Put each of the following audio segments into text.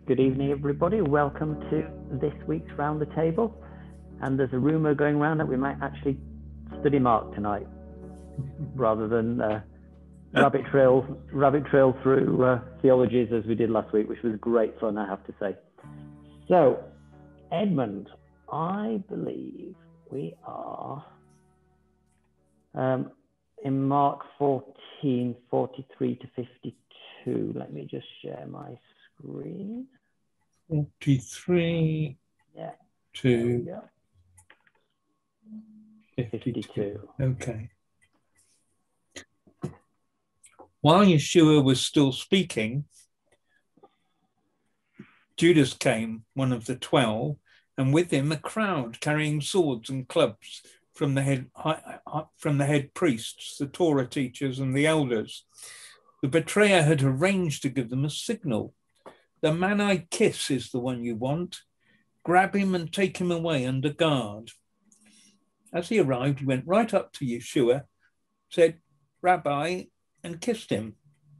Good evening, everybody. Welcome to this week's Round the Table. And there's a rumour going around that we might actually study Mark tonight, rather than rabbit trail through theologies as we did last week, which was great fun, I have to say. So, Edmund, I believe we are in Mark 14, 43 to 52. Let me just share my screen. 43 to 52. Okay. While Yeshua was still speaking, Judas came, one of the 12, and with him a crowd carrying swords and clubs from the head priests, the Torah teachers, and the elders. The betrayer had arranged to give them a signal. The man I kiss is the one you want. Grab him and take him away under guard. As he arrived, he went right up to Yeshua, said, "Rabbi," and kissed him.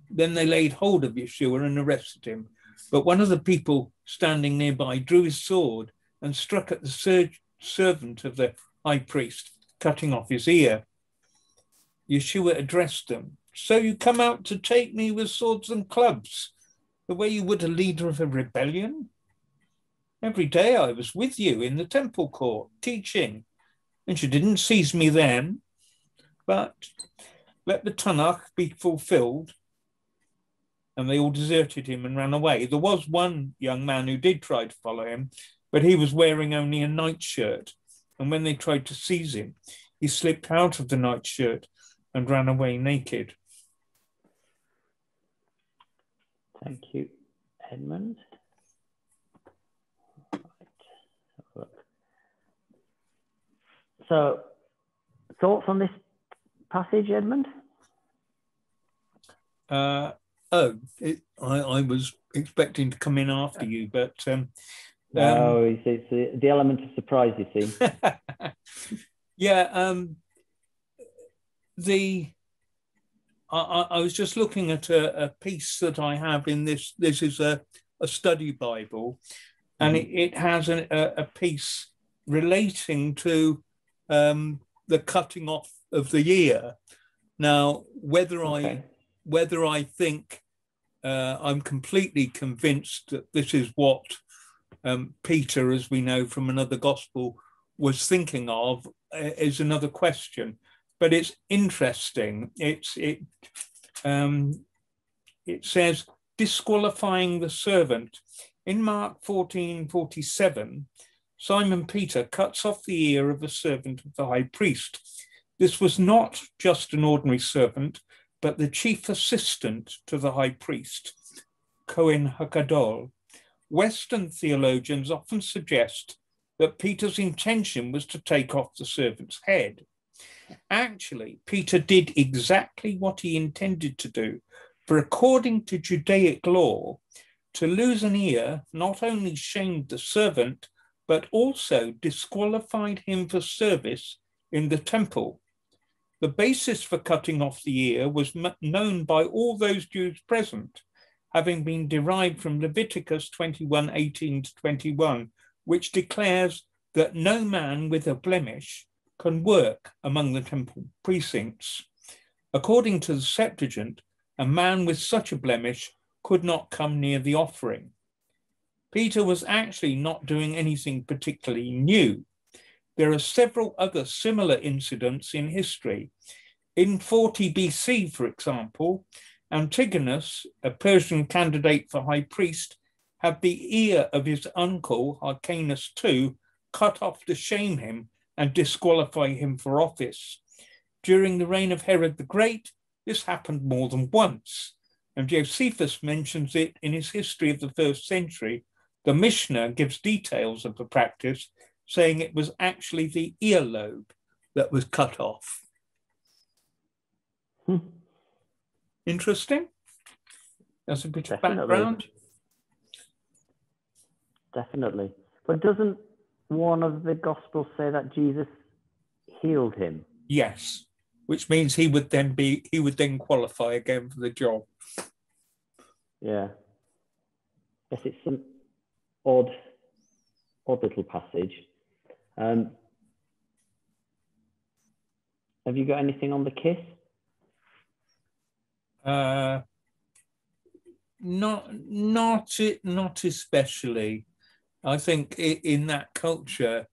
Then they laid hold of Yeshua and arrested him. But one of the people standing nearby drew his sword and struck at the servant of the high priest, cutting off his ear. Yeshua addressed them. "So you come out to take me with swords and clubs, the way you would a leader of a rebellion? Every day I was with you in the temple court, teaching, and you didn't seize me then. But let the Tanakh be fulfilled." And they all deserted him and ran away. There was one young man who did try to follow him, but he was wearing only a nightshirt. And when they tried to seize him, he slipped out of the nightshirt and ran away naked. Thank you, Edmund. Right. So, thoughts on this passage, Edmund? I was expecting to come in after you, but... No, it's the element of surprise, you see. Yeah, I was just looking at a piece that I have in this. This is a study Bible, and it has a piece relating to the cutting off of the ear. Now, whether I think I'm completely convinced that this is what Peter, as we know from another gospel, was thinking of is another question. But it's interesting. It says disqualifying the servant. In Mark 14:47, Simon Peter cuts off the ear of a servant of the high priest. This was not just an ordinary servant, but the chief assistant to the high priest, Kohen HaGadol. Western theologians often suggest that Peter's intention was to take off the servant's head. Actually, Peter did exactly what he intended to do, for according to Judaic law, to lose an ear not only shamed the servant, but also disqualified him for service in the temple. The basis for cutting off the ear was known by all those Jews present, having been derived from Leviticus 21:18 to 21, which declares that no man with a blemish can work among the temple precincts. According to the Septuagint, a man with such a blemish could not come near the offering. Peter was actually not doing anything particularly new. There are several other similar incidents in history. In 40 BC, for example, Antigonus, a Persian candidate for high priest, had the ear of his uncle, Hyrcanus II, cut off to shame him and disqualify him for office. During the reign of Herod the Great, this happened more than once, and Josephus mentions it in his history of the first century. The Mishnah gives details of the practice, saying it was actually the earlobe that was cut off. Interesting. That's a bit of background. Definitely. But doesn't one of the Gospels say that Jesus healed him? Yes, which means he would then qualify again for the job. Yeah. Yes, it's odd little passage. Have you got anything on the kiss? Not especially. I think in that culture,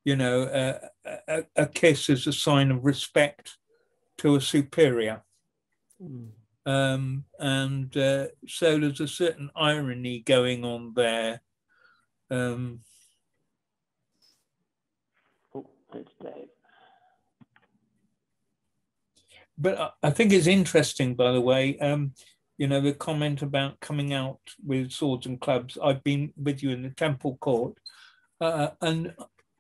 a kiss is a sign of respect to a superior. And so there's a certain irony going on there. It's Dave. But I think it's interesting, by the way, the comment about coming out with swords and clubs. I've been with you in the temple court, and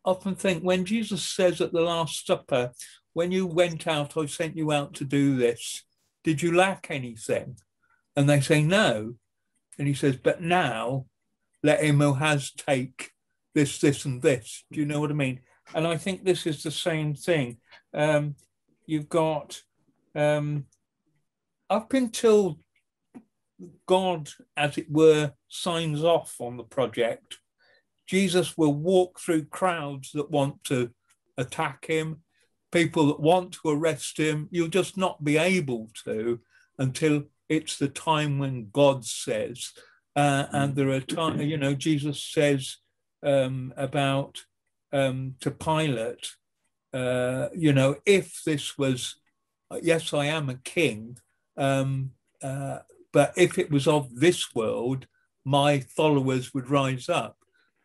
often think when Jesus says at the Last Supper, when you went out, I sent you out to do this. Did you lack anything? And they say no. And he says, but now let him who has take this, this, and this. Do you know what I mean? And I think this is the same thing. You've got, up until God, as it were, signs off on the project, Jesus will walk through crowds that want to attack him, people that want to arrest him. You'll just not be able to until it's the time when God says. And there are times, Jesus says about to Pilate, if this was, yes, I am a king, but if it was of this world, my followers would rise up.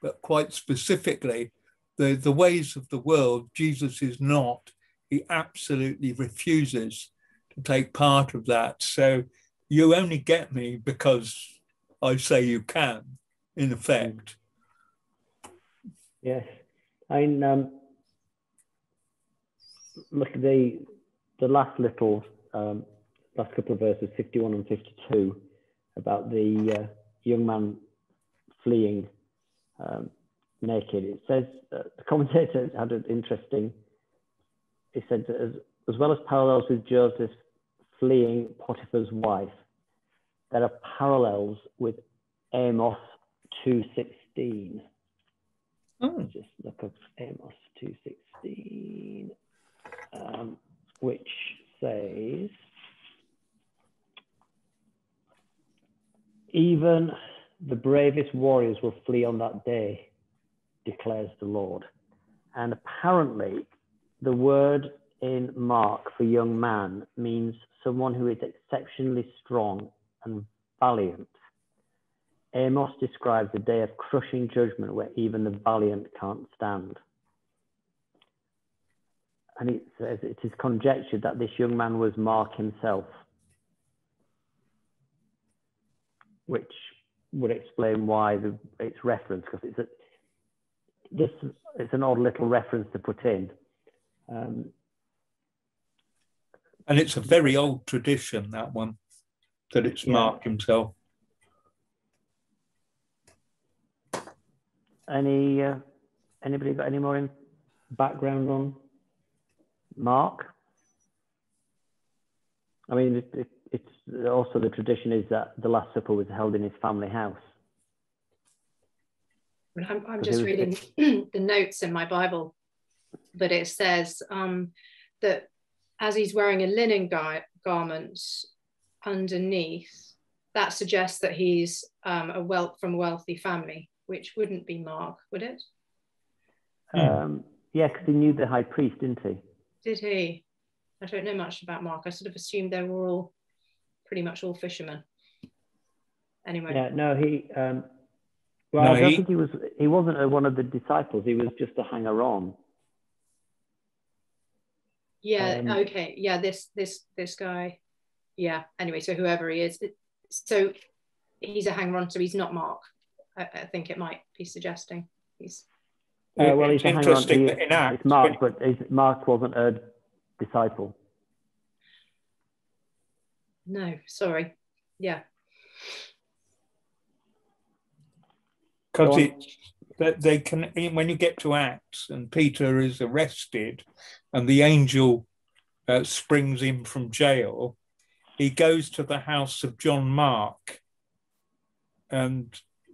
But quite specifically, the ways of the world, Jesus is not. He absolutely refuses to take part of that. So you only get me because I say you can, in effect. Yes. I mean, look at the last couple of verses, 51 and 52, about the young man fleeing naked. It says, the commentator had an interesting, he said, as well as parallels with Joseph fleeing Potiphar's wife, there are parallels with Amos 2:16. Just look up Amos 2:16, which says, even the bravest warriors will flee on that day, declares the Lord. And apparently the word in Mark for young man means someone who is exceptionally strong and valiant. Amos describes a day of crushing judgment where even the valiant can't stand. And it says it is conjectured that this young man was Mark himself, which would explain why it's referenced, because it's an odd little reference to put in. And it's a very old tradition, that one, that it's Mark himself. Anybody got any more background on Mark? I mean, it's also the tradition is that the Last Supper was held in his family house. I'm just reading the notes in my Bible, but it says that as he's wearing a linen garment underneath, that suggests that he's from a wealthy family, which wouldn't be Mark, would it? Yeah, because he knew the high priest, didn't he? Did he? I don't know much about Mark. I sort of assumed they were all pretty much all fishermen. Anyway. Yeah, no, I don't think he wasn't one of the disciples. He was just a hanger-on. Yeah, okay. Yeah, this guy. Yeah, anyway, so whoever he is. So he's a hanger-on, so he's not Mark. I think it might be suggesting he's... well, he's a hanger-on. It's Mark, but Mark wasn't a disciple. No, sorry. Yeah. Because they can, when you get to Acts and Peter is arrested and the angel springs him from jail, he goes to the house of John Mark, and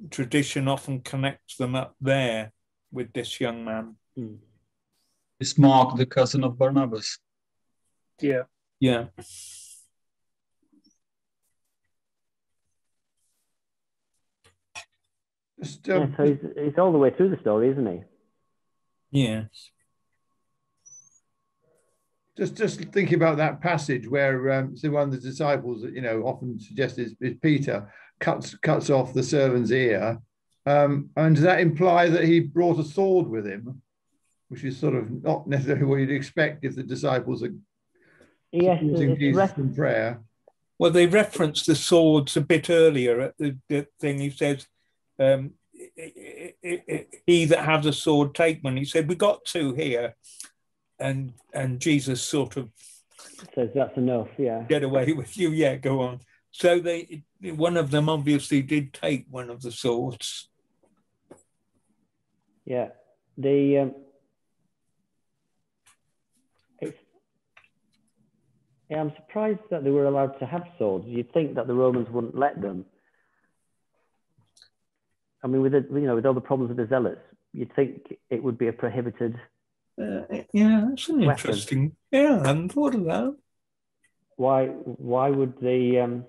tradition often connects them up there with this young man. Is Mark the cousin of Barnabas? Yeah. Yeah. So he's all the way through the story, isn't he? Yes. Just thinking about that passage where so one of the disciples that often suggested is Peter cuts off the servant's ear, and does that imply that he brought a sword with him, which is sort of not necessarily what you'd expect if the disciples are supporting Jesus in prayer? Well, they reference the swords a bit earlier at the thing. He says, "He that has a sword, take one." He said, "We got two here." And Jesus sort of says, "That's enough, yeah. Get away with you, yeah, go on." So one of them obviously did take one of the swords. Yeah, I'm surprised that they were allowed to have swords. You'd think that the Romans wouldn't let them. I mean, with all the problems with the Zealots, you'd think it would be a prohibited. Yeah, that's an interesting. Yeah, I hadn't thought of that. Why would the?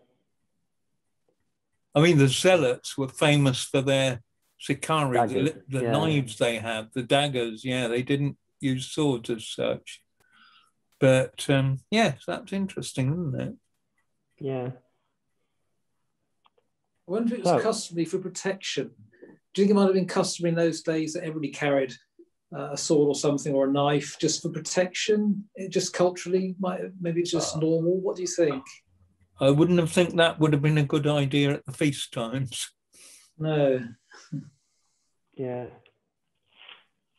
I mean, the Zealots were famous for their Sicarii, the knives they had, the daggers. Yeah, they didn't use swords as such. But yes, that's interesting, isn't it? Yeah. I wonder if it was customary for protection. Do you think it might have been customary in those days that everybody carried a sword or something, or a knife, just for protection? It just culturally, maybe it's just normal. What do you think? I wouldn't have think that would have been a good idea at the feast times. No. Yeah.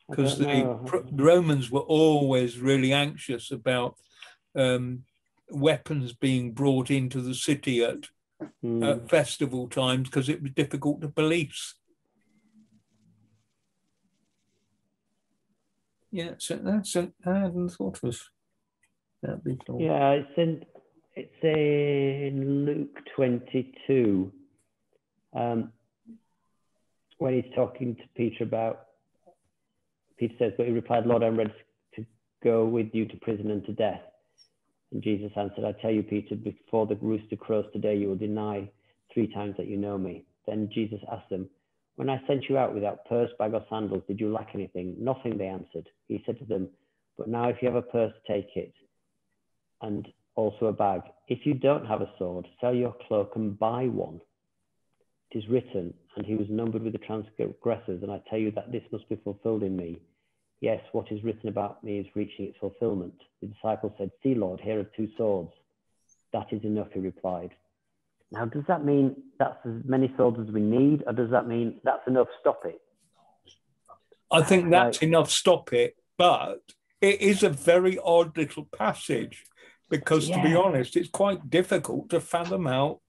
Because the Romans were always really anxious about weapons being brought into the city at festival times, because it was difficult to police. Yeah, so I hadn't thought of that before. Yeah, it's in Luke 22, when he's talking to Peter about. Peter says, "But he replied, Lord, I'm ready to go with you to prison and to death." And Jesus answered, "I tell you, Peter, before the rooster crows today, you will deny 3 times that you know me." Then Jesus asked them, "When I sent you out without purse, bag, or sandals, did you lack anything?" "Nothing," they answered. He said to them, "But now if you have a purse, take it, and also a bag. If you don't have a sword, sell your cloak and buy one. It is written, and he was numbered with the transgressors, and I tell you that this must be fulfilled in me. Yes, what is written about me is reaching its fulfillment." The disciples said, "See, Lord, here are 2 swords." "That is enough," he replied. Now, does that mean that's as many swords as we need, or does that mean that's enough, stop it? I think that's enough, stop it, but it is a very odd little passage, because to be honest, it's quite difficult to fathom out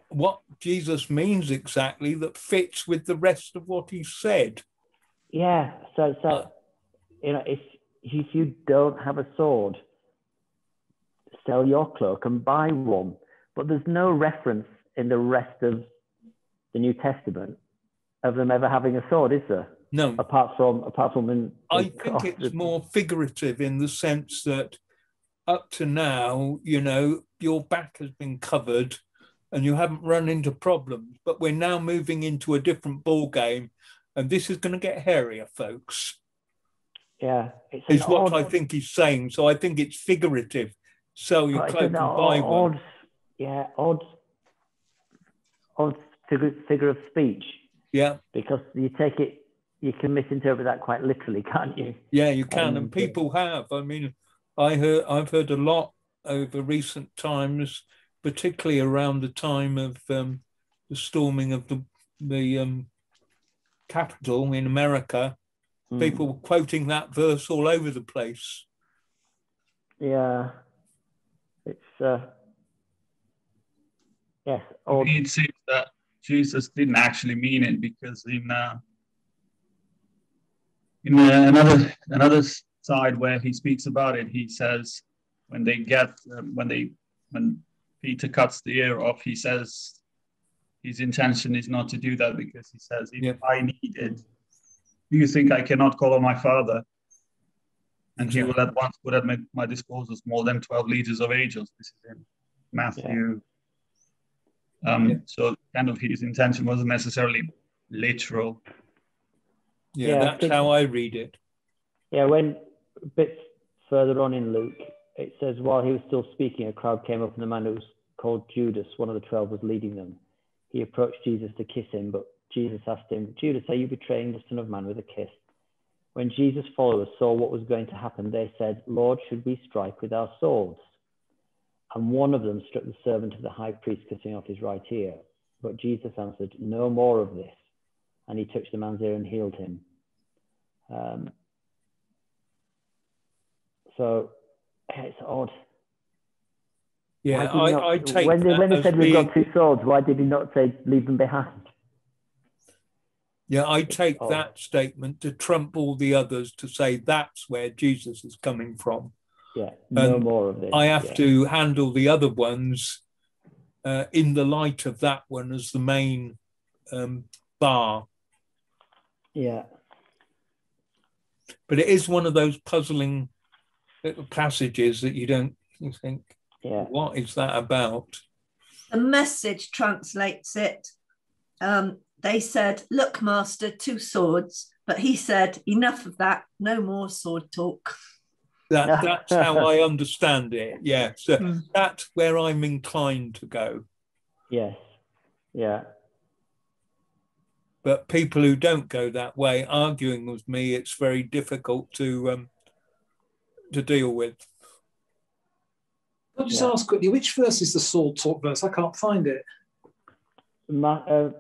what Jesus means exactly that fits with the rest of what he said. Yeah, so if you don't have a sword, sell your cloak and buy one. But there's no reference in the rest of the New Testament of them ever having a sword, is there? No. Apart from I think it's more figurative in the sense that up to now, your back has been covered and you haven't run into problems, but we're now moving into a different ball game, and this is going to get hairier, folks. Yeah. It's what I think he's saying. So I think it's figurative. Sell your cloak and buy one. Yeah, odd figure of speech. Yeah. Because you take it, you can misinterpret that quite literally, can't you? Yeah, you can, and people have. I mean, I've heard a lot over recent times, particularly around the time of the storming of the Capitol in America. People were quoting that verse all over the place. Yeah, it's yes. It seems that Jesus didn't actually mean it, because in another side where he speaks about it, he says when Peter cuts the ear off, he says his intention is not to do that, because he says, if I need it, do you think I cannot call on my Father? And he will at once put at my disposal more than 12 liters of angels. This is in Matthew. So kind of his intention wasn't necessarily literal. Yeah, that's how I read it. Yeah, when a bit further on in Luke, it says, while he was still speaking, a crowd came up and the man who was called Judas, one of the 12, was leading them. He approached Jesus to kiss him, but Jesus asked him, Judas, are you betraying the Son of Man with a kiss? When Jesus' followers saw what was going to happen, they said, Lord, should we strike with our swords? And one of them struck the servant of the high priest, cutting off his right ear. But Jesus answered, no more of this. And he touched the man's ear and healed him. So it's odd. Yeah, I take when they said we've got 2 swords, why did he not say leave them behind? Yeah, I take that statement to trump all the others, to say that's where Jesus is coming from. Yeah, no more of this. I have to handle the other ones in the light of that one as the main bar. Yeah. But it is one of those puzzling little passages that you think, what is that about? The Message translates it. They said, look, Master, 2 swords. But he said, enough of that, no more sword talk. That's how I understand it. Yeah, so that's where I'm inclined to go. Yes, yeah. But people who don't go that way, arguing with me, it's very difficult to deal with. I'll just ask quickly, which verse is the sword talk verse? I can't find it. Luke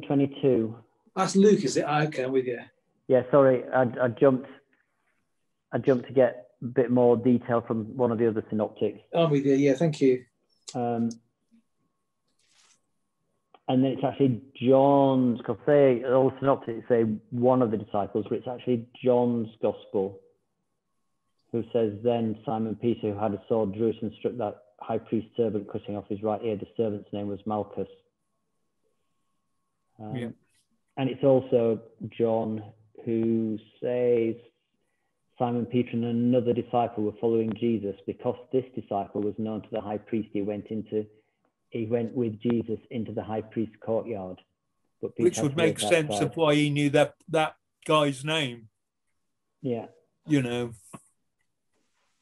22. That's Luke, is it? Okay, I'm with you. Yeah, sorry, I jumped to get a bit more detail from one of the other synoptics. I'm with you, yeah, thank you. And then it's actually John's, because all the synoptics say one of the disciples, but it's actually John's gospel, who says, then Simon Peter, who had a sword, drew it and struck that high priest servant, cutting off his right ear. The servant's name was Malchus. And it's also John who says Simon Peter and another disciple were following Jesus. Because this disciple was known to the high priest, he went with Jesus into the high priest's courtyard. But Peter, which would make sense of why he knew that guy's name. Yeah. You know.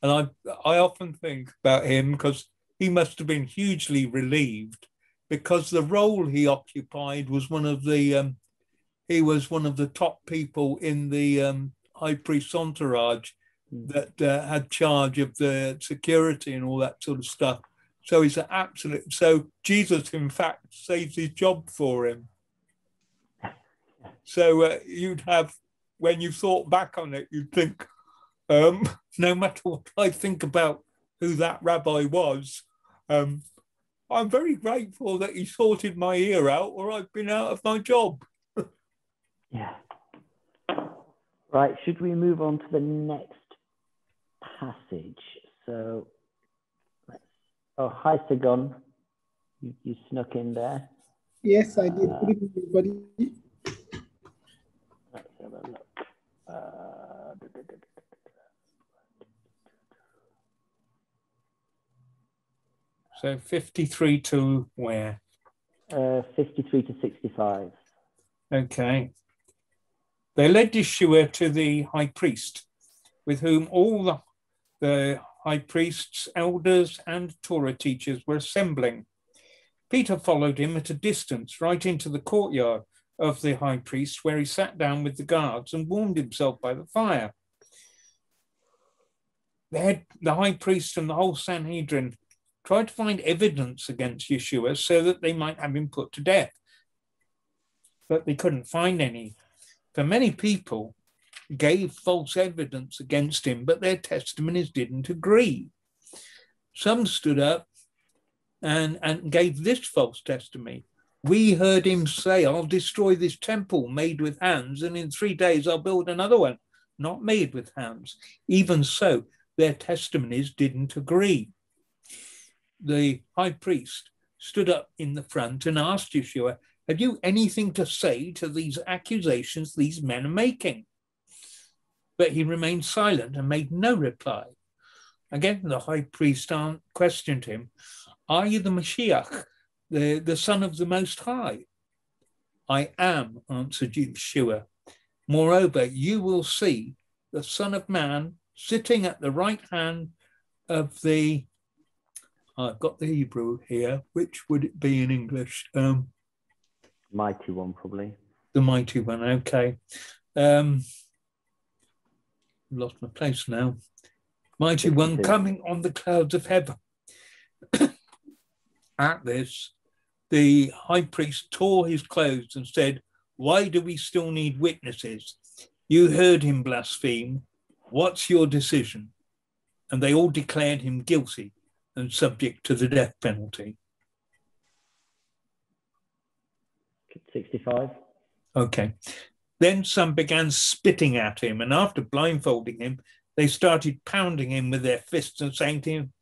And I often think about him, because he must have been hugely relieved, because the role he occupied was he was one of the top people in the high priest's entourage that had charge of the security and all that sort of stuff. So he's an absolute. So Jesus, in fact, saves his job for him. So you'd have, when you thought back on it, you'd think, no matter what I think about who that rabbi was, I'm very grateful that he sorted my ear out, or I've been out of my job. Yeah. Right, should we move on to the next passage? So, hi, Sagon. You snuck in there. Yes, I did. Good evening, everybody. Let's have a look. So 53 to where? 53 to 65. Okay. They led Yeshua to the high priest, with whom all the high priests, elders, and Torah teachers were assembling. Peter followed him at a distance, right into the courtyard of the high priest, where he sat down with the guards and warmed himself by the fire. The high priest and the whole Sanhedrin tried to find evidence against Yeshua so that they might have him put to death. But they couldn't find any. For many people gave false evidence against him, but their testimonies didn't agree. Some stood up and gave this false testimony. We heard him say, I'll destroy this temple made with hands, and in 3 days I'll build another one, not made with hands. Even so, their testimonies didn't agree. The high priest stood up in the front and asked Yeshua, "Have you anything to say to these accusations these men are making?" But he remained silent and made no reply. Again, the high priest questioned him, "Are you the Mashiach, the Son of the Most High?" "I am," answered Yeshua. "Moreover, you will see the Son of Man sitting at the right hand of the," I've got the Hebrew here, which would it be in English? Mighty One, probably. The Mighty One, okay. Lost my place now. Mighty 52. One coming on the clouds of heaven. At this, the high priest tore his clothes and said, "Why do we still need witnesses? You heard him blaspheme. What's your decision?" And they all declared him guilty and subject to the death penalty. 65. Okay. Then some began spitting at him, and after blindfolding him, they started pounding him with their fists and saying to him,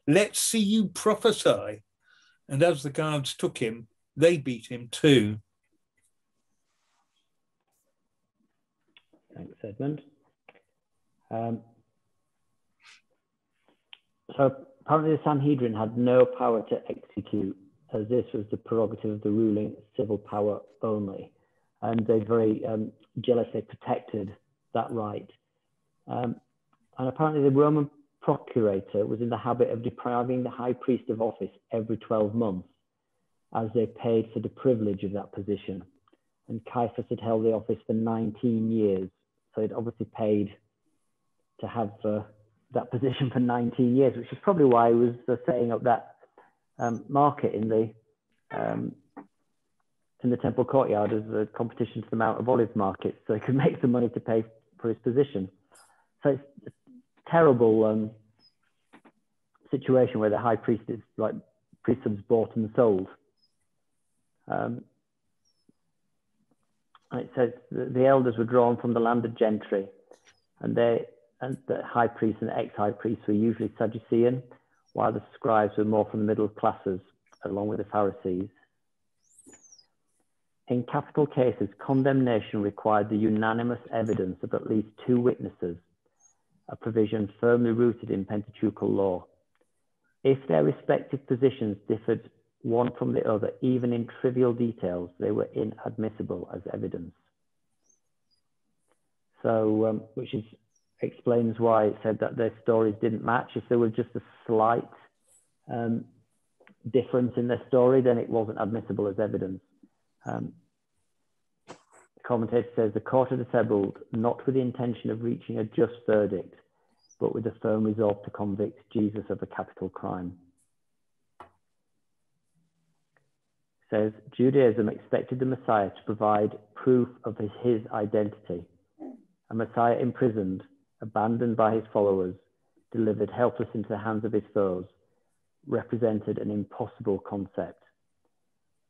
"Let's see you prophesy." And as the guards took him, they beat him too. Thanks, Edmund. So apparently the Sanhedrin had no power to execute, as this was the prerogative of the ruling civil power only. And they very jealously protected that right. And apparently the Roman procurator was in the habit of depriving the high priest of office every 12 months, as they paid for the privilege of that position. And Caiaphas had held the office for 19 years. So he'd obviously paid to have that position for 19 years, which is probably why he was setting up that market in the temple courtyard as a competition to the Mount of Olives market, so he could make some money to pay for his position. So it's a terrible situation where the high priest is like priesthoods bought and sold. And it says the elders were drawn from the landed gentry, and the high priest and the ex-high priests were usually Sadducean, while the scribes were more from the middle classes, along with the Pharisees. In capital cases, condemnation required the unanimous evidence of at least 2 witnesses, a provision firmly rooted in Pentateuchal law. If their respective positions differed one from the other, even in trivial details, they were inadmissible as evidence. So, which explains why it said that their stories didn't match. If there was just a slight difference in their story, then it wasn't admissible as evidence. The commentator says the court had assembled not with the intention of reaching a just verdict, but with a firm resolve to convict Jesus of a capital crime. It says Judaism expected the Messiah to provide proof of his identity. A Messiah imprisoned, abandoned by his followers, delivered helpless into the hands of his foes, represented an impossible concept.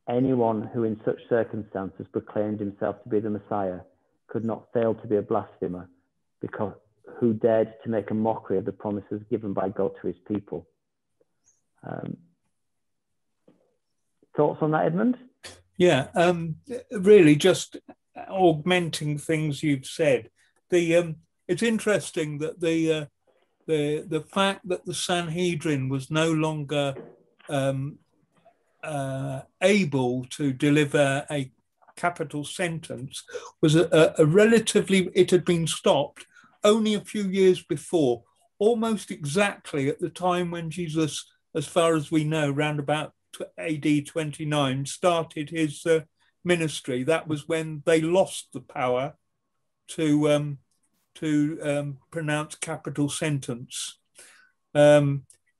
Anyone who in such circumstances proclaimed himself to be the Messiah could not fail to be a blasphemer, because who dared to make a mockery of the promises given by God to his people. Thoughts on that, Edmund? Yeah, really just augmenting things you've said. It's interesting that the fact that the Sanhedrin was no longer able to deliver a capital sentence was a relatively, it had been stopped only a few years before, almost exactly at the time when Jesus, as far as we know, round about AD 29, started his ministry. That was when they lost the power to pronounce capital sentence.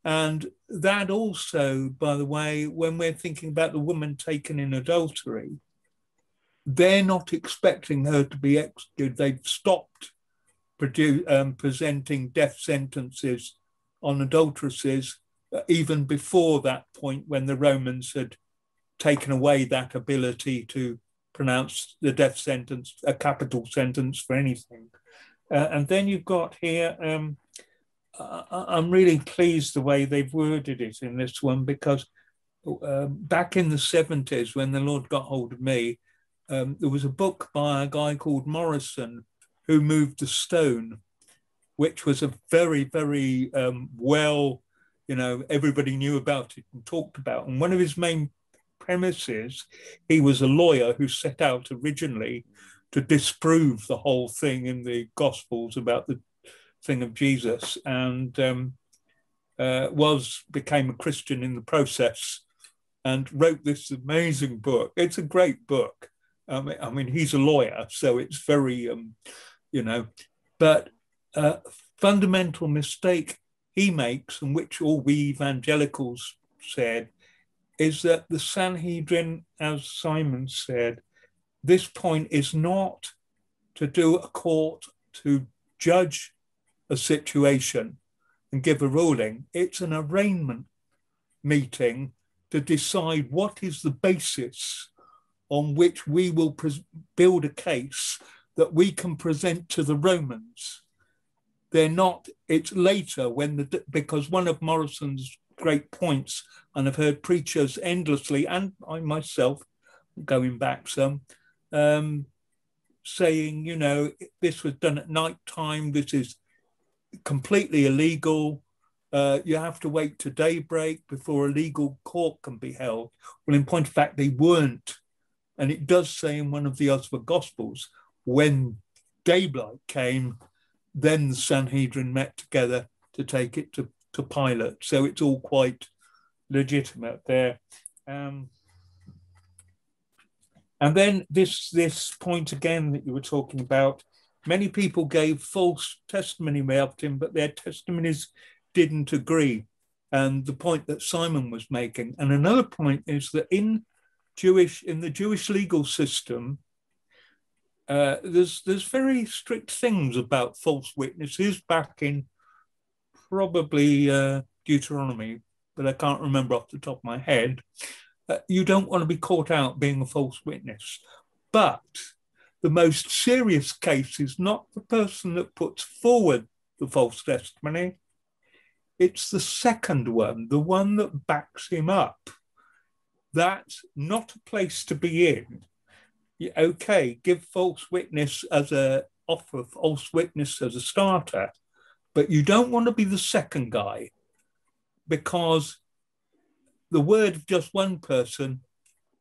And that also, by the way, when we're thinking about the woman taken in adultery, they're not expecting her to be executed. They've stopped presenting death sentences on adulteresses even before that point, when the Romans had taken away that ability to pronounce the death sentence, a capital sentence for anything. And then you've got here, I'm really pleased the way they've worded it in this one, because back in the 70s, when the Lord got hold of me, there was a book by a guy called Morrison, Who Moved the Stone, which was a very, very well, everybody knew about it and talked about. And one of his main premises, he was a lawyer who set out originally to disprove the whole thing in the Gospels about the thing of Jesus, and became a Christian in the process, and wrote this amazing book. It's a great book. I mean, he's a lawyer, so it's very, but fundamental mistake he makes, and which all we evangelicals said, is that the Sanhedrin, as Simon said, this point is not to do a court to judge a situation and give a ruling. It's an arraignment meeting to decide what is the basis on which we will build a case that we can present to the Romans. They're not, it's later when because one of Morrison's great points, and I've heard preachers endlessly, and I myself, going back some, saying, this was done at night time, this is completely illegal, you have to wait to daybreak before a legal court can be held. Well, in point of fact, they weren't. And it does say in one of the other Gospels, when daylight came, then the Sanhedrin met together to take it to Pilate. So it's all quite legitimate there. And then this point again that you were talking about, many people gave false testimony about him, but their testimonies didn't agree. And the point that Simon was making. And another point is that in the Jewish legal system, there's very strict things about false witnesses back in probably Deuteronomy, but I can't remember off the top of my head. You don't want to be caught out being a false witness. But the most serious case is not the person that puts forward the false testimony. It's the second one, the one that backs him up. That's not a place to be in. Okay, give false witness offer false witness as a starter, but you don't want to be the second guy, because the word of just one person,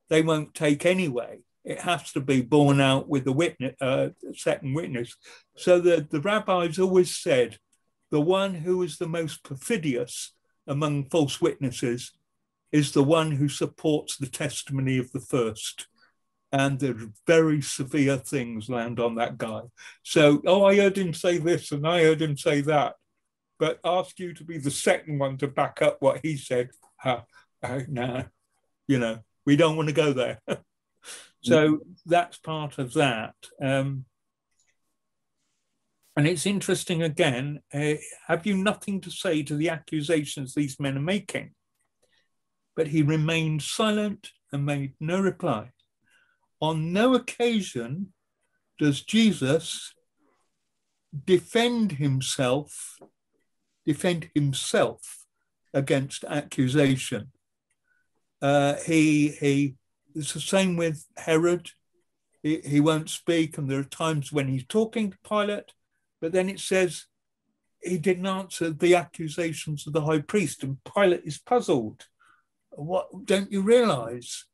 they won't take anyway. It has to be borne out with the second witness. So the rabbis always said, the one who is the most perfidious among false witnesses is the one who supports the testimony of the first. And the very severe things land on that guy. So, I heard him say this and I heard him say that, but ask you to be the second one to back up what he said. Nah, we don't want to go there. So that's part of that. And it's interesting again, have you nothing to say to the accusations these men are making? But he remained silent and made no reply. On no occasion does Jesus defend himself against accusation. It's the same with Herod. He won't speak, and there are times when he's talking to Pilate, but then it says he didn't answer the accusations of the high priest, and Pilate is puzzled. What don't you realize?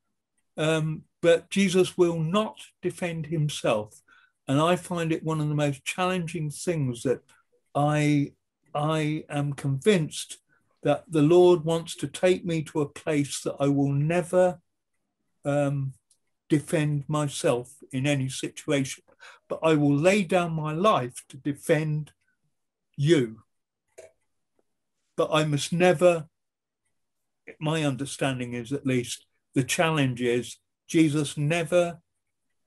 But Jesus will not defend himself. And I find it one of the most challenging things that I am convinced that the Lord wants to take me to a place that I will never defend myself in any situation, but I will lay down my life to defend you. But I must never, my understanding is at least, the challenge is Jesus never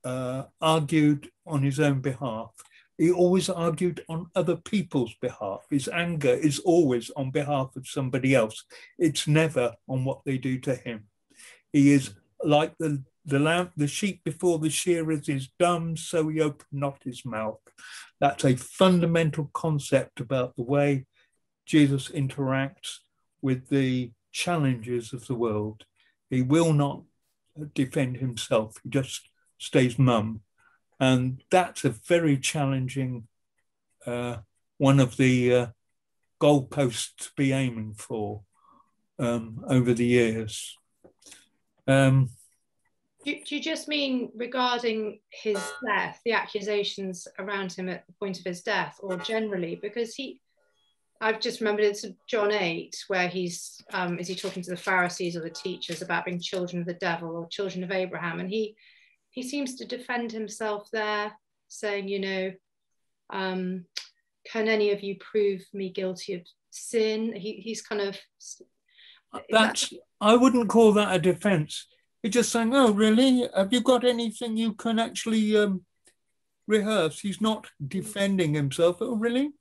argued on his own behalf. He always argued on other people's behalf. His anger is always on behalf of somebody else. It's never on what they do to him. He is like the sheep before the shearers is dumb, so he opened not his mouth. That's a fundamental concept about the way Jesus interacts with the challenges of the world. He will not defend himself. He just stays mum. And that's a very challenging one of the goalposts to be aiming for over the years. Do you just mean regarding his death, the accusations around him at the point of his death, or generally? Because I've just remembered it's John 8, where is he talking to the Pharisees or the teachers about being children of the devil or children of Abraham? And he seems to defend himself there, saying, can any of you prove me guilty of sin? He's kind of... I wouldn't call that a defense. He's just saying, oh, really? Have you got anything you can actually rehearse? He's not defending himself. Oh, really?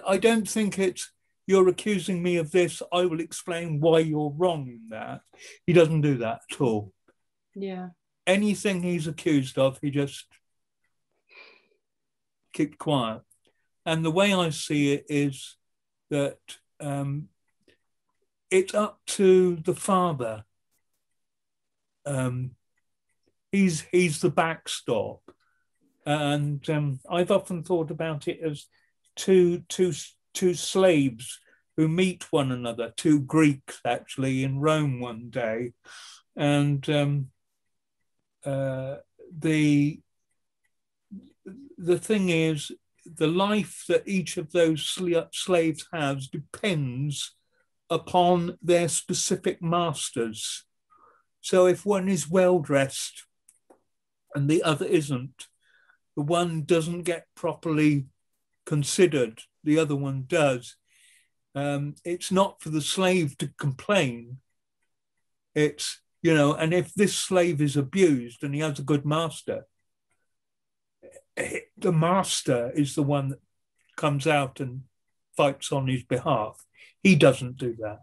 I don't think it's, you're accusing me of this, I will explain why you're wrong in that. He doesn't do that at all. Yeah. Anything he's accused of, he just keeps quiet. And the way I see it is that it's up to the father. He's the backstop. And I've often thought about it as two slaves who meet one another, two Greeks actually in Rome one day. And the thing is, the life that each of those slaves has depends upon their specific masters. So if one is well-dressed and the other isn't, the one doesn't get properly considered, the other one does. It's not for the slave to complain. It's, and if this slave is abused and he has a good master, the master is the one that comes out and fights on his behalf. He doesn't do that.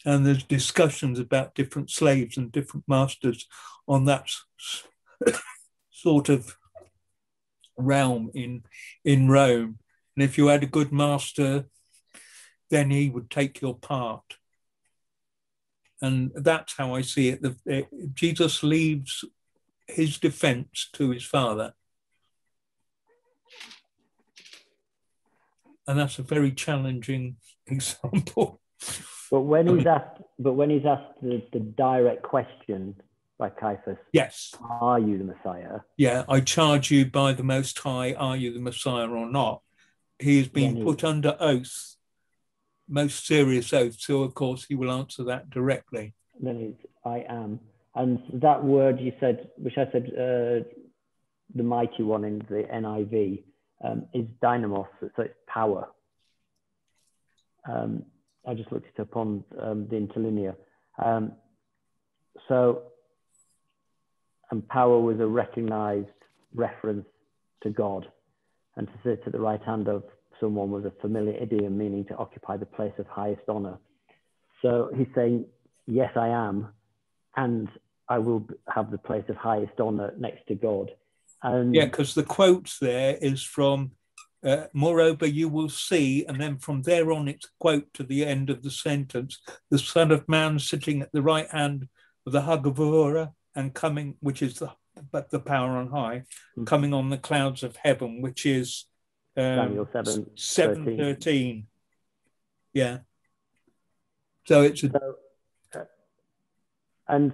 And there's discussions about different slaves and different masters on that sort of realm in Rome. And if you had a good master, then he would take your part. And that's how I see it. Jesus leaves his defense to his father. And that's a very challenging example. But when he's asked the direct question by Caiaphas, yes, are you the Messiah? Yeah, I charge you by the Most High, are you the Messiah or not? He has been put under oath, most serious oath. So of course he will answer that directly. Then it's I am. And that word you said, which I said, the mighty one in the NIV, is dynamos, so it's power. I just looked it up on the interlinear. And power was a recognized reference to God, and to sit at the right hand of someone was a familiar idiom meaning to occupy the place of highest honor. So he's saying, yes, I am, and I will have the place of highest honor next to God. And yeah, because the quote there is from, moreover, you will see, and then from there on, it's a quote to the end of the sentence, the Son of Man sitting at the right hand of the Hagavura and coming, which is the power on high, coming on the clouds of heaven, which is Daniel 7:13. Yeah. So it's and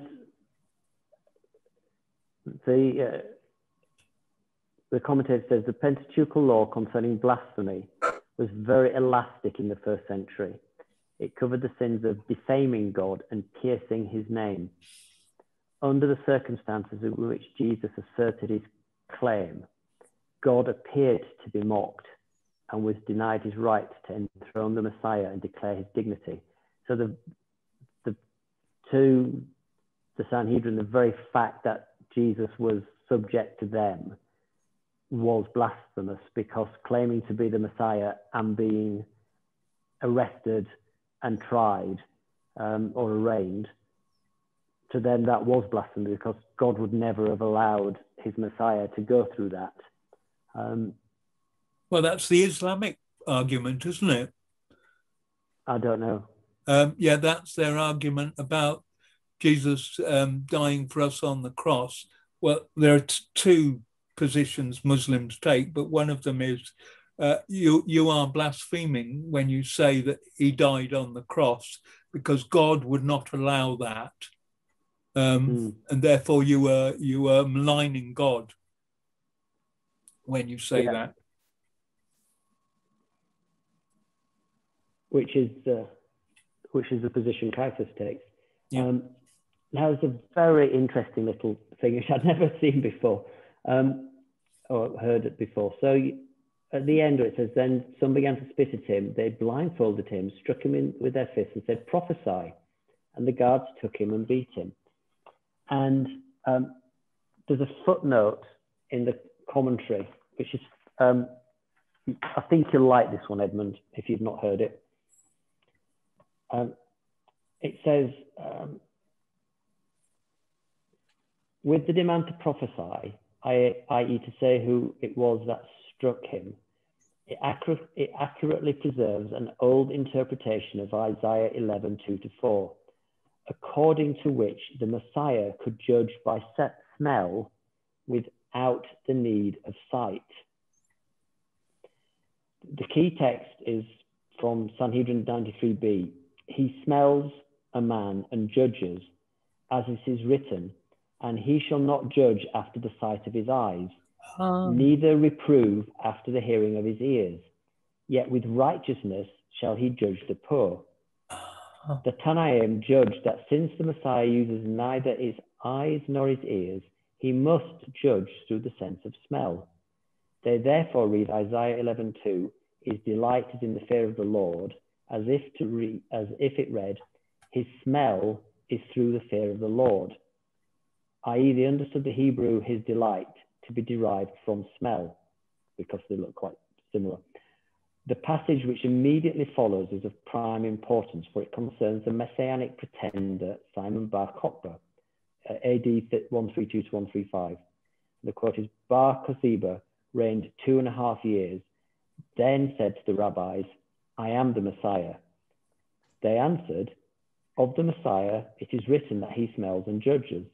the commentator says the Pentateuchal law concerning blasphemy was very elastic in the first century. It covered the sins of defaming God and piercing his name. Under the circumstances in which Jesus asserted his claim, God appeared to be mocked and was denied his right to enthrone the Messiah and declare his dignity. So the Sanhedrin, the very fact that Jesus was subject to them was blasphemous, because claiming to be the Messiah and being arrested and tried or arraigned, to them that was blasphemy, because God would never have allowed his Messiah to go through that. Well, that's the Islamic argument, isn't it? I don't know. Yeah, that's their argument about Jesus dying for us on the cross. Well, there are two positions Muslims take, but one of them is you are blaspheming when you say that he died on the cross, because God would not allow that, and therefore you are maligning God when you say that. Which is the position Caiaphas takes. Yeah. Now, it's a very interesting little thing which I'd never seen before, or heard it before. So at the end, it says, then some began to spit at him. They blindfolded him, struck him with their fists and said, prophesy. And the guards took him and beat him. And there's a footnote in the commentary, which is, I think you'll like this one, Edmund, if you've not heard it. It says, with the demand to prophesy, i.e. to say who it was that struck him, it accurately preserves an old interpretation of Isaiah 11:2-4, according to which the Messiah could judge by smell without the need of sight. The key text is from Sanhedrin 93b. He smells a man and judges, as it is written, and he shall not judge after the sight of his eyes, neither reprove after the hearing of his ears. Yet with righteousness shall he judge the poor. The Tanaim judged that since the Messiah uses neither his eyes nor his ears, he must judge through the sense of smell. They therefore read Isaiah 11:2, his delight is in the fear of the Lord, as if it read, his smell is through the fear of the Lord, i.e. they understood the Hebrew, his delight, to be derived from smell, because they look quite similar. The passage which immediately follows is of prime importance, for it concerns the messianic pretender Simon Bar Kokhba, AD 132-135. The quote is, Bar Kokhba reigned 2.5 years, then said to the rabbis, I am the Messiah. They answered, of the Messiah, it is written that he smells and judges.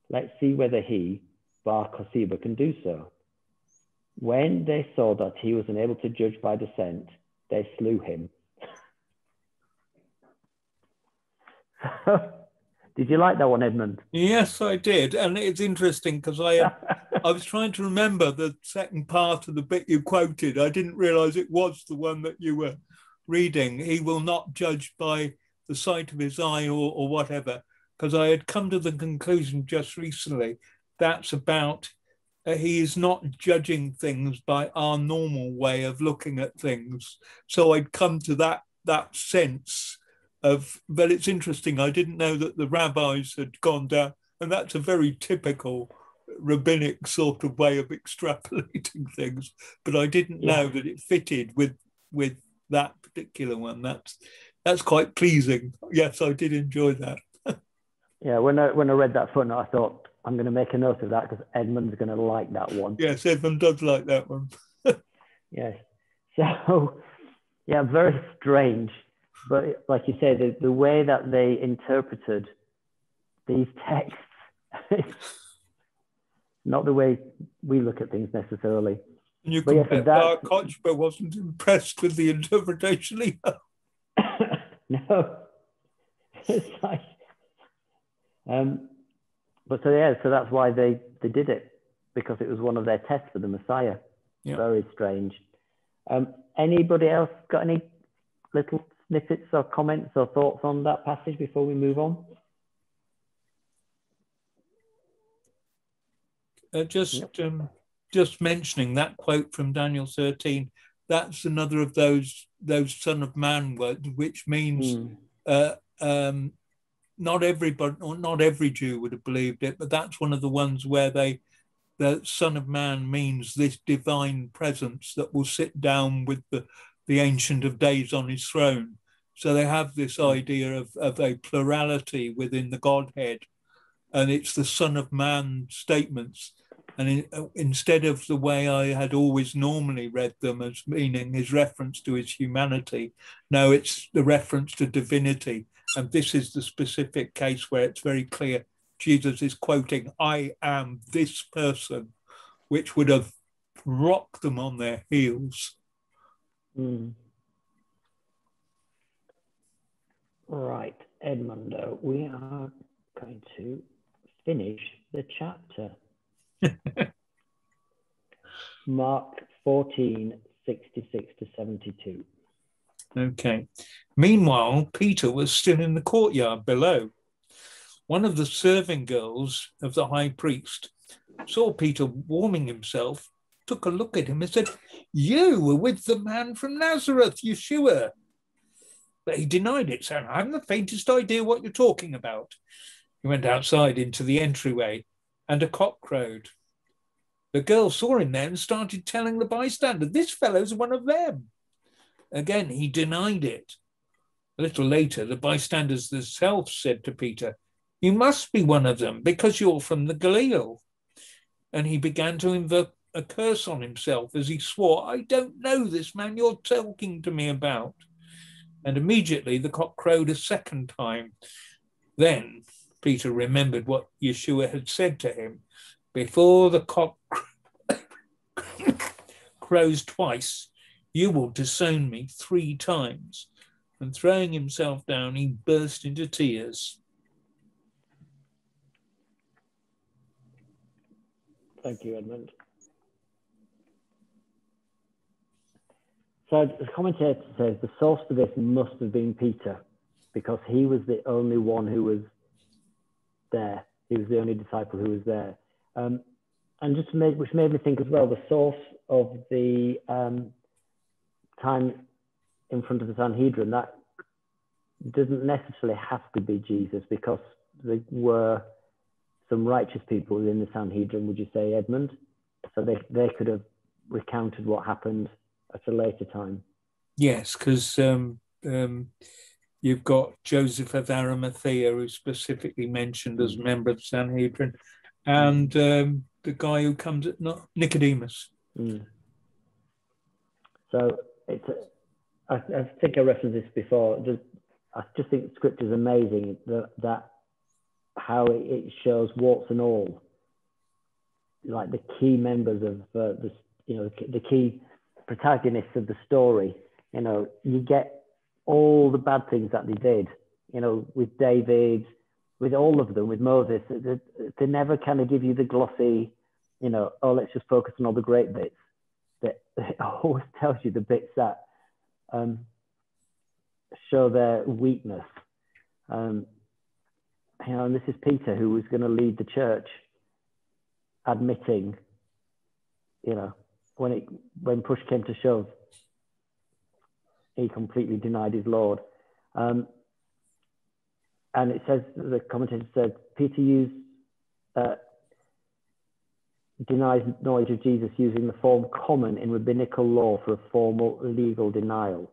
Let's see whether he, Bar Kokhba, can do so. When they saw that he was unable to judge by the scent, they slew him. Did you like that one, Edmund? Yes, I did. And it's interesting because I was trying to remember the second part of the bit you quoted. I didn't realize it was the one that you were reading. He will not judge by the sight of his eye or whatever, because I had come to the conclusion just recently that's about he is not judging things by our normal way of looking at things. So I'd come to that sense of, but it's interesting, I didn't know that the rabbis had gone down, and that's a very typical rabbinic sort of way of extrapolating things, but I didn't know that it fitted with that particular one. That's quite pleasing. Yes, I did enjoy that. Yeah, when I read that footnote, I thought, I'm going to make a note of that because Edmund's going to like that one. Yes, Edmund does like that one. Yes. So, yeah, very strange. But like you say, the way that they interpreted these texts, not the way we look at things necessarily. And you can bet Bar Kokhba wasn't impressed with the interpretation either. No. It's like, but so that's why they did it, because it was one of their tests for the Messiah. Yeah. Very strange. Anybody else got any little snippets or comments or thoughts on that passage before we move on? Just mentioning that quote from Daniel 13, that's another of those Son of Man words, which means not everybody, or not every Jew would have believed it, but that's one of the ones where the Son of Man means this divine presence that will sit down with the Ancient of Days on his throne. So they have this idea of a plurality within the Godhead, and it's the Son of Man statements And instead of the way I had always normally read them as meaning his reference to his humanity, no, it's the reference to divinity. And this is the specific case where it's very clear Jesus is quoting, "I am this person," which would have rocked them on their heels. Right, Edmundo, we are going to finish the chapter. Mark 14, 66 to 72. Okay. Meanwhile, Peter was still in the courtyard below. One of the serving girls of the high priest saw Peter warming himself, took a look at him and said, "You were with the man from Nazareth, Yeshua." But he denied it, saying, "I haven't the faintest idea what you're talking about." He went outside into the entryway and a cock crowed. The girl saw him there and started telling the bystander, "This fellow's one of them." Again, he denied it. A little later, the bystanders themselves said to Peter, "You must be one of them because you're from the Galilee." And he began to invoke a curse on himself as he swore, "I don't know this man you're talking to me about." And immediately the cock crowed a second time. Then Peter remembered what Yeshua had said to him. "Before the cock crows twice, you will disown me 3 times. And throwing himself down, he burst into tears. Thank you, Edmund. So the commentator says the source for this must have been Peter, because he was the only one who was there. He was the only disciple who was there. And just which made me think as well, the source of the time in front of the Sanhedrin, that doesn't necessarily have to be Jesus, because there were some righteous people within the Sanhedrin, would you say, Edmund? So they could have recounted what happened at a later time. Yes, because you've got Joseph of Arimathea, who's specifically mentioned as a member of the Sanhedrin, and the guy who comes at Nicodemus. So it's I think I referenced this before. I just think Scripture is amazing, that how it shows warts and all, like the key members of the key protagonists of the story. You get all the bad things that they did. With David, with all of them, with Moses, they never kind of give you the glossy, oh, let's just focus on all the great bits. That it always tells you the bits that show their weakness. And this is Peter, who was going to lead the church, admitting, when push came to shove, he completely denied his Lord. And it says, the commentator said, Peter denies knowledge of Jesus using the form common in rabbinical law for a formal legal denial.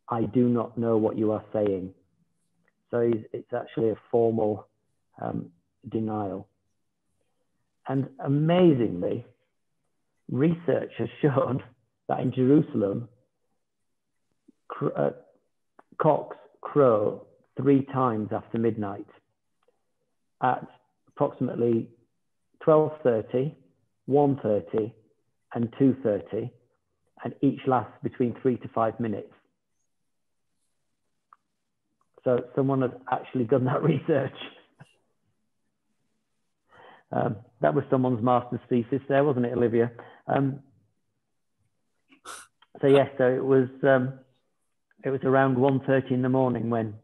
I do not know what you are saying. So it's actually a formal denial. And amazingly, research has shown that in Jerusalem, cocks crow 3 times after midnight at approximately 12:30, 1:30, and 2:30, and each lasts between 3 to 5 minutes. So someone has actually done that research. That was someone's master's thesis there, wasn't it, Olivia? So yes, so it was around 1:30 in the morning when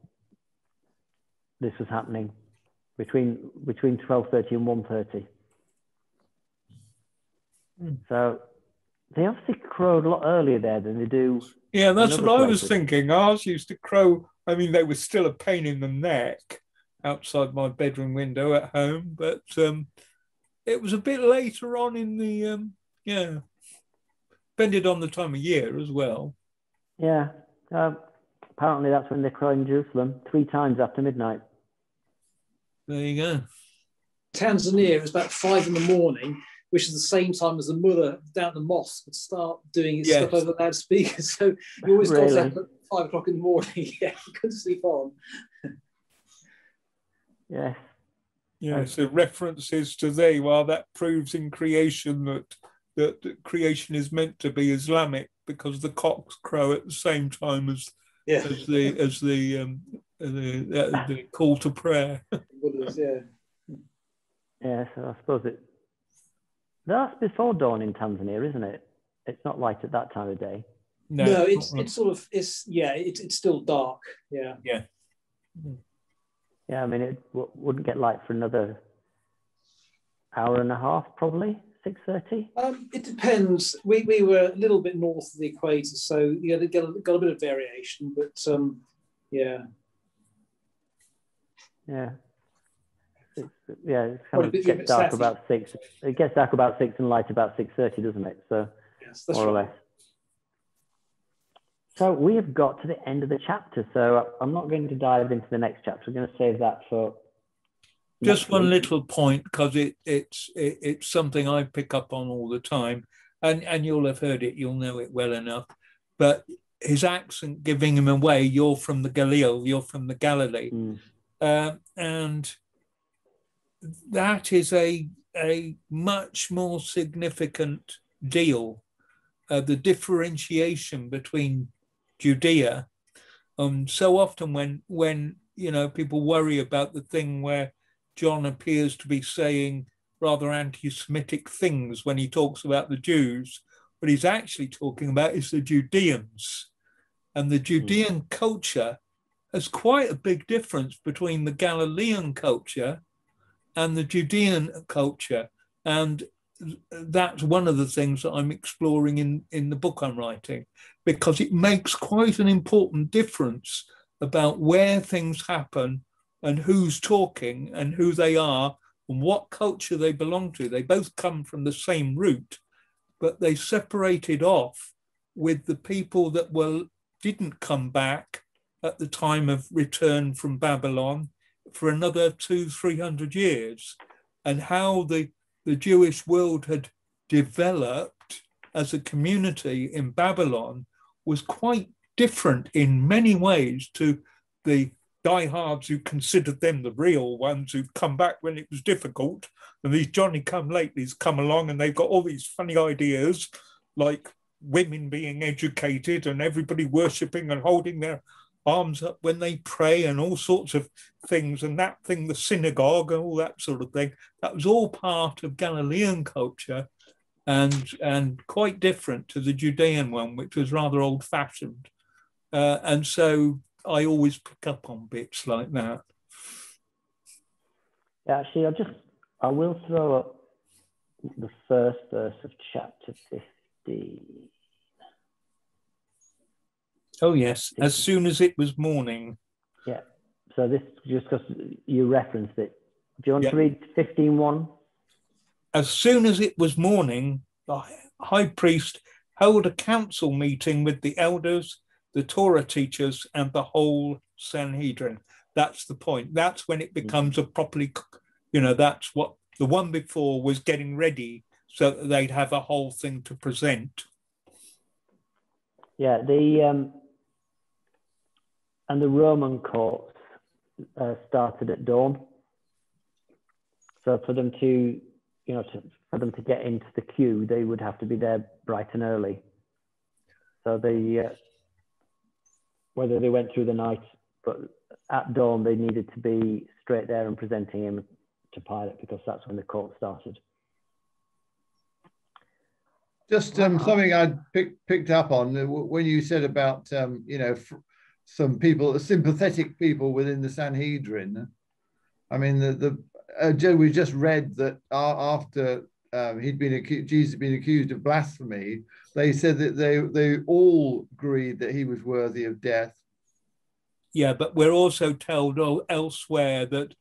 this was happening, between 12:30 and 1:30. So they obviously crowed a lot earlier there than they do. Yeah, that's what I was thinking. Ours used to crow. I mean, they were still a pain in the neck outside my bedroom window at home, but it was a bit later on in the, depended on the time of year as well. Yeah, apparently that's when they crow in Jerusalem, 3 times after midnight. There you go. Tanzania, it was about 5 in the morning, which is the same time as the mullah down the mosque would start doing his Yes. stuff over the loudspeakers. So you always got Really? up at 5 o'clock in the morning. Yeah, you couldn't sleep on. Yes. Yeah, so references to they, well, that proves in creation that creation is meant to be Islamic, because the cocks crow at the same time as the call to prayer. Yeah. Yeah, so I suppose that's before dawn in Tanzania, isn't it? It's not light at that time of day. No, it's sort of, it's still dark. Yeah. Yeah. Yeah, I mean, it wouldn't get light for another hour and a half, probably 6:30. It depends. We were a little bit north of the equator, so yeah, they got a bit of variation, but yeah. Yeah. It's kind of gets dark about 6. It gets dark about 6 and light about 6:30, doesn't it? So yes, that's more or less. So we have got to the end of the chapter. So I'm not going to dive into the next chapter. I'm going to save that for just one little point, because it's something I pick up on all the time, and you'll have heard it. You'll know it well enough. But his accent giving him away. You're from the Galil. You're from the Galilee, and that is a much more significant deal. The differentiation between Judea. So often when people worry about the thing where John appears to be saying rather anti-Semitic things when he talks about the Jews, what he's actually talking about is the Judeans. And the Judean culture has quite a big difference between the Galilean culture and the Judean culture. And that's one of the things that I'm exploring in the book I'm writing, because it makes quite an important difference about where things happen and who's talking and who they are and what culture they belong to. They both come from the same root, but they separated off with the people that didn't come back at the time of return from Babylon for another 200-300 years, and how the Jewish world had developed as a community in Babylon was quite different in many ways to the diehards who considered them the real ones who'd come back when it was difficult. And these Johnny-come-latelys come along and they've got all these funny ideas, like women being educated and everybody worshipping and holding their arms up when they pray and all sorts of things, and that thing, the synagogue and all that sort of thing, that was all part of Galilean culture and quite different to the Judean one, which was rather old-fashioned. And so I always pick up on bits like that. Yeah, actually, I will throw up the first verse of chapter 50. Oh, yes. As soon as it was morning. Yeah. So this, just because you referenced it. Do you want to read 15:1? As soon as it was morning, the high priest held a council meeting with the elders, the Torah teachers, and the whole Sanhedrin. That's the point. That's when it becomes a properly, that's what the one before was getting ready so that they'd have a whole thing to present. Yeah, and the Roman courts started at dawn. So for them to, for them to get into the queue, they would have to be there bright and early. So whether they went through the night, but at dawn they needed to be straight there and presenting him to Pilate, because that's when the court started. Just something I picked up on when you said about some people, sympathetic people within the Sanhedrin. I mean, we just read that after Jesus had been accused of blasphemy, they said that they all agreed that he was worthy of death. Yeah, but we're also told elsewhere that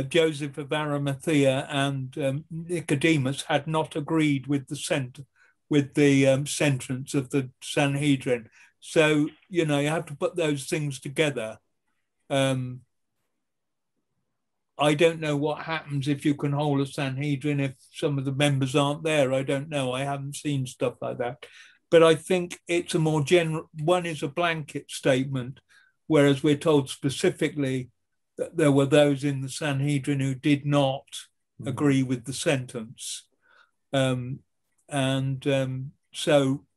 Joseph of Arimathea and Nicodemus had not agreed with the sentence of the Sanhedrin. So, you have to put those things together. I don't know what happens if you can hold a Sanhedrin if some of the members aren't there. I don't know. I haven't seen stuff like that. But I think it's a more general, one is a blanket statement, whereas we're told specifically that there were those in the Sanhedrin who did not agree with the sentence. So,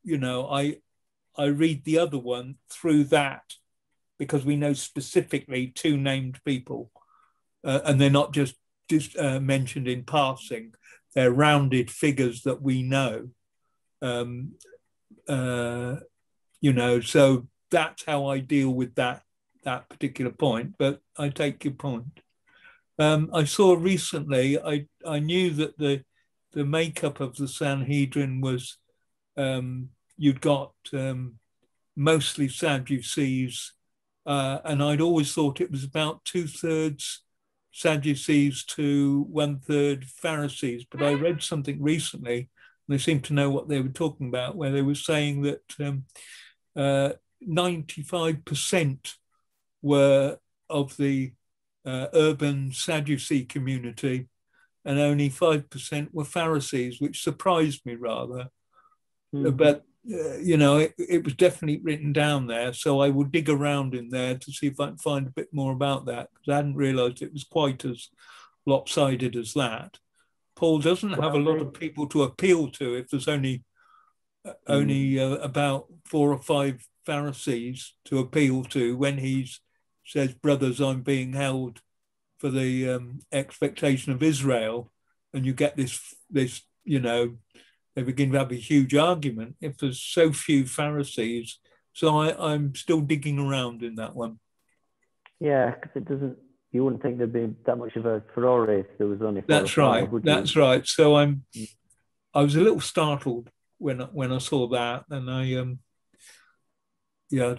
you know, I read the other one through that because we know specifically two named people. And they're not just mentioned in passing. They're rounded figures that we know. You know, so that's how I deal with that particular point. But I take your point. I saw recently. I knew that the makeup of the Sanhedrin was you'd got mostly Sadducees, and I'd always thought it was about 2/3 Sadducees to 1/3 Pharisees. But I read something recently, and they seemed to know what they were talking about, where they were saying that 95% were of the urban Sadducee community, and only 5% were Pharisees, which surprised me rather. But you know, it was definitely written down there, so I will dig around in there to see if I can find a bit more about that, because I hadn't realised it was quite as lopsided as that. Paul doesn't have a lot of people to appeal to if there's only about 4 or 5 Pharisees to appeal to when he says, "Brothers, I'm being held for the expectation of Israel," and you get this, you know, they begin to have a huge argument if there's so few Pharisees. So I'm still digging around in that one. Yeah, because it doesn't. You wouldn't think there'd be that much of a furore if there was only 4 That's or 5, right. would you? That's right. So I was a little startled when I saw that, and I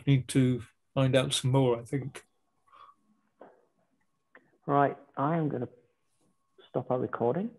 need to find out some more, I think. Right, I am going to stop our recording.